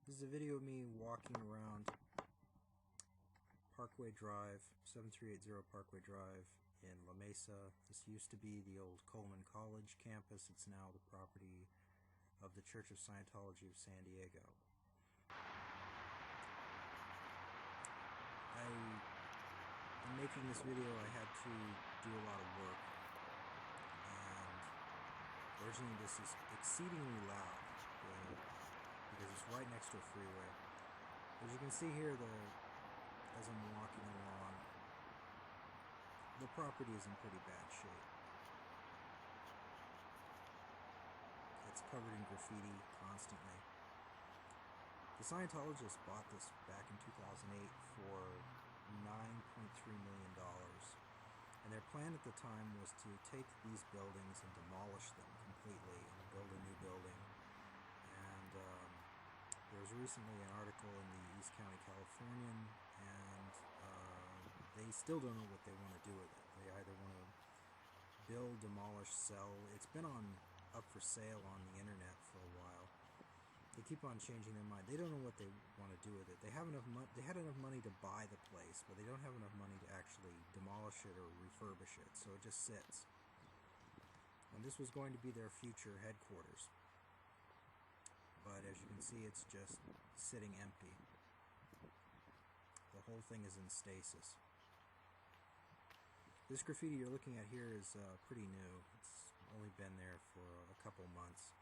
This is a video of me walking around Parkway Drive, 7380 Parkway Drive in La Mesa. This used to be the old Coleman College campus. It's now the property of the Church of Scientology of San Diego. In making this video, I had to do a lot of work, and originally this is exceedingly loud because it's right next to a freeway. As you can see here, as I'm walking along, the property is in pretty bad shape. It's covered in graffiti constantly. The Scientologists bought this back in 2008 for $9.3 million. And their plan at the time was to take these buildings and demolish them completely and build a new building. And there was recently an article in the East County Californian, and they still don't know what they want to do with it. They either want to build, demolish, sell. It's been up for sale on the internet for a while. They keep on changing their mind. They don't know what they want to do with it. They have enough they had enough money to buy the place, but they don't have enough money to actually demolish it or refurbish it, so it just sits. And this was going to be their future headquarters. But as you can see, it's just sitting empty. The whole thing is in stasis. This graffiti you're looking at here is pretty new. It's only been there for a couple months.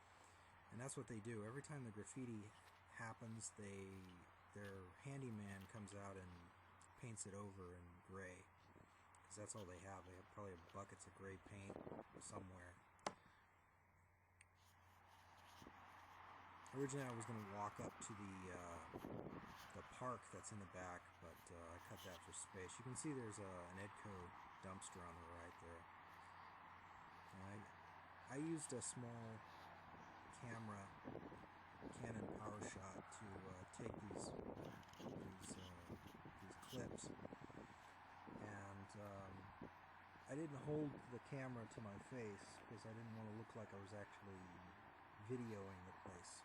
And that's what they do. Every time the graffiti happens, their handyman comes out and paints it over in gray. Because that's all they have. They have probably buckets of gray paint somewhere. Originally, I was going to walk up to the park that's in the back, but I cut that for space. You can see there's an Edco dumpster on the right there. And I used a small camera, Canon PowerShot, to take these clips, and I didn't hold the camera to my face because I didn't want to look like I was actually videoing the place,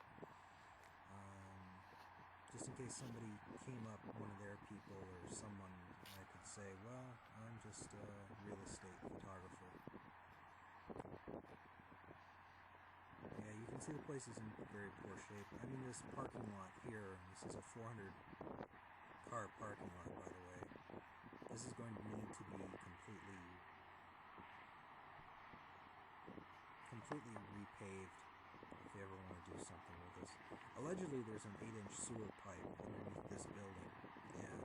just in case somebody came up, one of their people or someone, I could say, well, I'm just a real estate photographer. Yeah, you can see the place is in very poor shape. I'm in this parking lot here. This is a 400-car parking lot, by the way. This is going to need to be completely repaved if they ever want to do something with this. Allegedly, there's an 8-inch sewer pipe underneath this building, and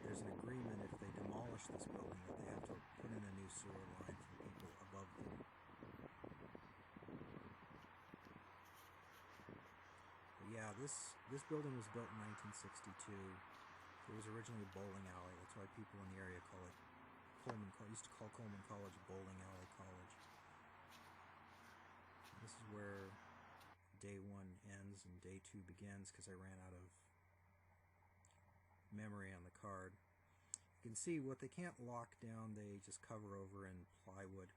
there's an agreement if they demolish this building that they have to put in a new sewer line for people above them. Yeah, this building was built in 1962. It was originally a bowling alley. That's why people in the area call it used to call Coleman College Bowling Alley College. This is where day one ends and day two begins because I ran out of memory on the card. You can see what they can't lock down, they just cover over in plywood.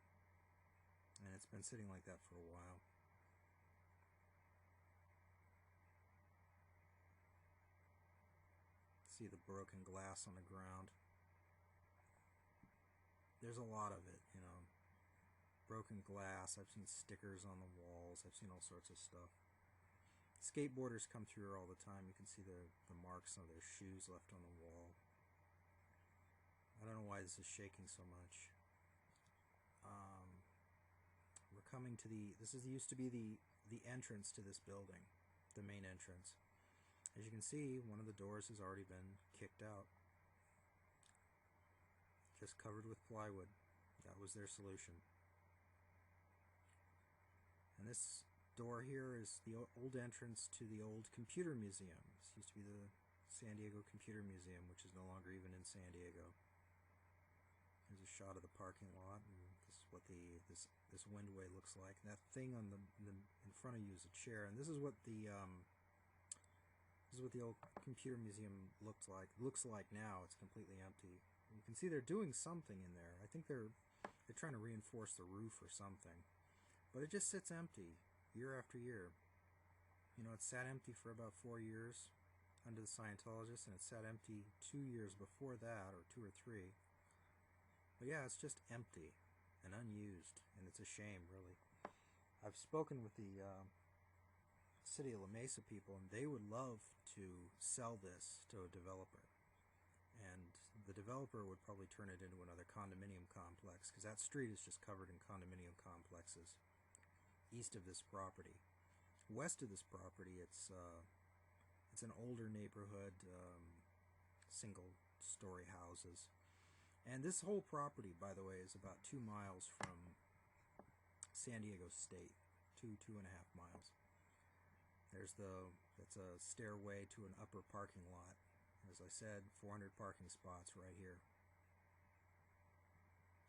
And it's been sitting like that for a while. See the broken glass on the ground. There's a lot of it, you know. Broken glass. I've seen stickers on the walls. I've seen all sorts of stuff. Skateboarders come through here all the time. You can see the marks of their shoes left on the wall. I don't know why this is shaking so much. We're coming to this used to be the entrance to this building, the main entrance. As you can see, one of the doors has already been kicked out. Just covered with plywood. That was their solution. And this door here is the old entrance to the old computer museum. This used to be the San Diego Computer Museum, which is no longer even in San Diego. Here's a shot of the parking lot, and this is what this windway looks like. And that thing on in front of you is a chair, and this is what the old computer museum looks like now. It's completely empty. You can see they're doing something in there. I think they're trying to reinforce the roof or something. But it just sits empty year after year. It sat empty for about 4 years under the Scientologists, and it sat empty 2 years before that, or 2 or 3. But yeah, it's just empty and unused, and it's a shame, really. I've spoken with the city of Mesa people, and they would love to sell this to a developer. And the developer would probably turn it into another condominium complex, because that street is just covered in condominium complexes east of this property. West of this property, it's an older neighborhood, single-story houses. And this whole property, by the way, is about 2 miles from San Diego State. 2.5 miles. That's a stairway to an upper parking lot. As I said, 400 parking spots right here.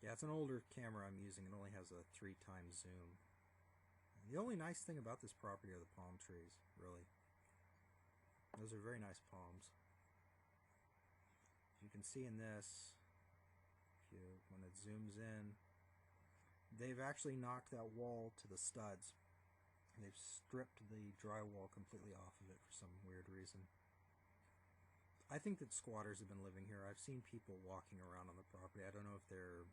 Yeah, it's an older camera I'm using. It only has a 3x zoom. And the only nice thing about this property are the palm trees, really. Those are very nice palms. You can see in this, when it zooms in, they've actually knocked that wall to the studs. They've stripped the drywall completely off of it for some weird reason. I think that squatters have been living here. I've seen people walking around on the property. I don't know if they're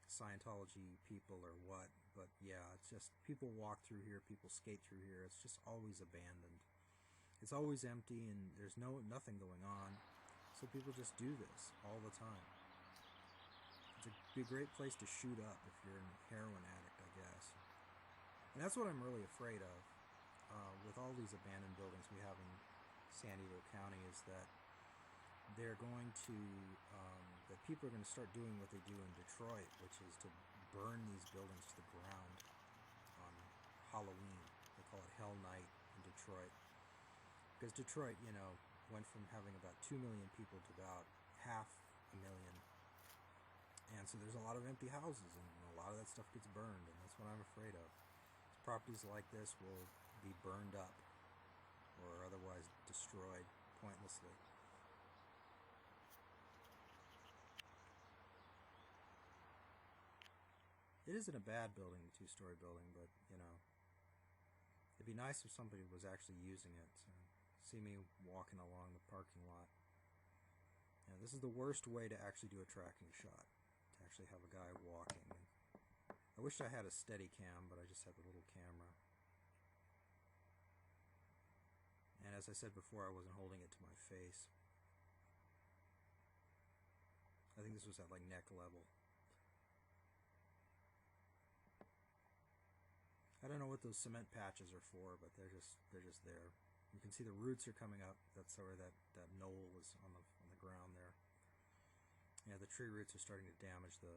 Scientology people or what, but yeah, it's just people walk through here, people skate through here. It's just always abandoned. It's always empty, and there's nothing going on. So people just do this all the time. It'd be a great place to shoot up if you're a heroin addict, I guess. And that's what I'm really afraid of with all these abandoned buildings we have in San Diego County, is that they're going to, that people are going to start doing what they do in Detroit, which is to burn these buildings to the ground on Halloween. They call it Hell Night in Detroit. Because Detroit, went from having about 2 million people to about 500,000. And so there's a lot of empty houses, and a lot of that stuff gets burned, and that's what I'm afraid of. Properties like this will be burned up or otherwise destroyed pointlessly. It isn't a bad building, the 2-story building, but, it'd be nice if somebody was actually using it. So, see me walking along the parking lot. This is the worst way to actually do a tracking shot, to actually have a guy walking. I wish I had a steady cam, but I just have a little camera. And as I said before, I wasn't holding it to my face. I think this was at neck level. I don't know what those cement patches are for, but they're just there. You can see the roots are coming up. That's where that knoll is on the ground there. Yeah, the tree roots are starting to damage the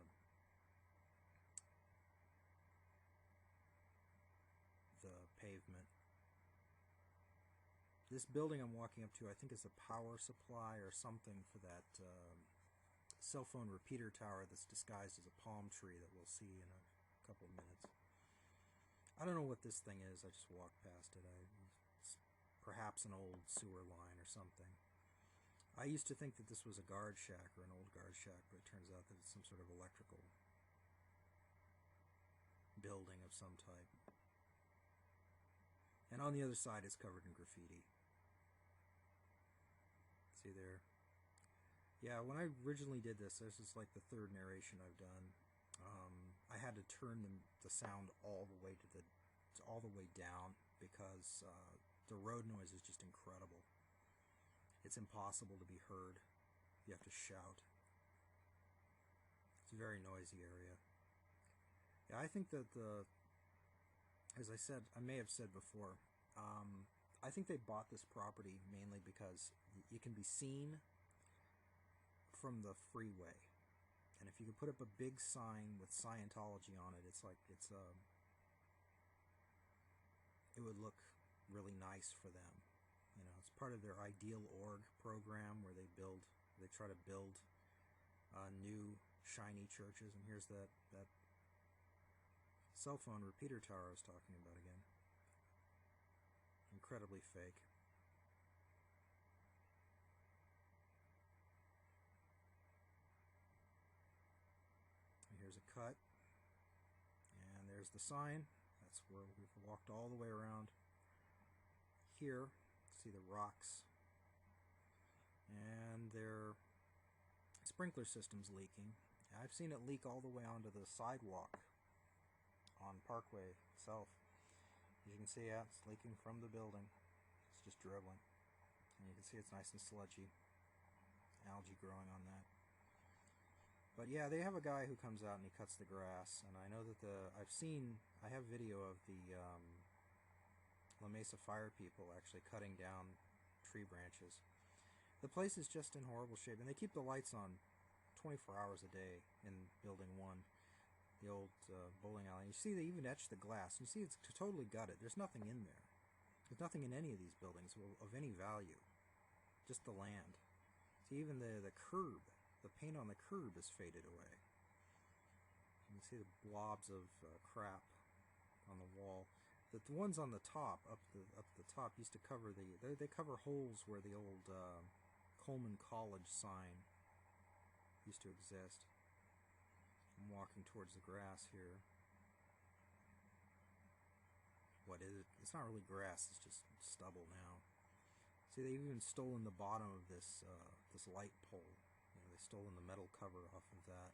pavement. This building I'm walking up to, I think, is a power supply or something for that cell phone repeater tower that's disguised as a palm tree that we'll see in a couple of minutes. I don't know what this thing is. I just walked past it. It's perhaps an old sewer line or something. I used to think that this was a guard shack or an old guard shack, but it turns out that it's some sort of electrical building of some type. And on the other side, it's covered in graffiti. See there? Yeah, when I originally did this is like the 3rd narration I've done. I had to turn the sound all the way down because the road noise is just incredible. It's impossible to be heard. You have to shout. It's a very noisy area. Yeah, I think that as I said, I may have said before, I think they bought this property mainly because it can be seen from the freeway. And if you could put up a big sign with Scientology on it, it would look really nice for them. It's part of their Ideal Org program where they try to build new shiny churches. And here's that cell phone repeater tower I was talking about again. Incredibly fake. And here's a cut. And there's the sign. That's where we've walked all the way around. here, see the rocks, and their sprinkler system's leaking. I've seen it leak all the way onto the sidewalk on Parkway itself. As you can see, yeah, it's leaking from the building. It's just dribbling. And you can see it's nice and sludgy. Algae growing on that. But yeah, they have a guy who comes out and he cuts the grass. And I know that I have video of the La Mesa fire people actually cutting down tree branches. The place is just in horrible shape. And they keep the lights on 24 hours a day in Building 1. The old bowling alley. You see they even etched the glass. You see it's totally gutted. There's nothing in there. There's nothing in any of these buildings of any value. Just the land. See, even the curb, the paint on the curb is faded away. You can see the blobs of crap on the wall. The ones on the top, up the top, used to cover they cover holes where the old Coleman College sign used to exist. I'm walking towards the grass here. What is it? It's not really grass, it's just stubble now. See, they've even stolen the bottom of this this light pole. You know, they've stolen the metal cover off of that.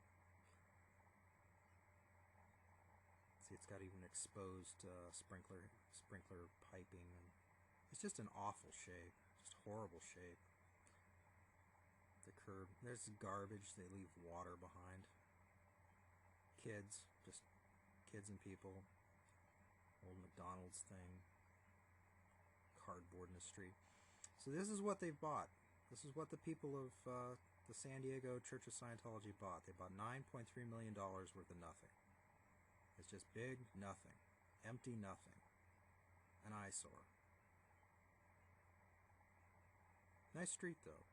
See, it's got even exposed sprinkler piping. And it's just an awful shape, just horrible shape. The curb. There's garbage. They leave water behind. Kids, just kids and people. Old McDonald's thing. Cardboard in the street. So this is what they've bought. This is what the people of the San Diego Church of Scientology bought. They bought $9.3 million worth of nothing. It's just big nothing. Empty nothing. An eyesore. Nice street though.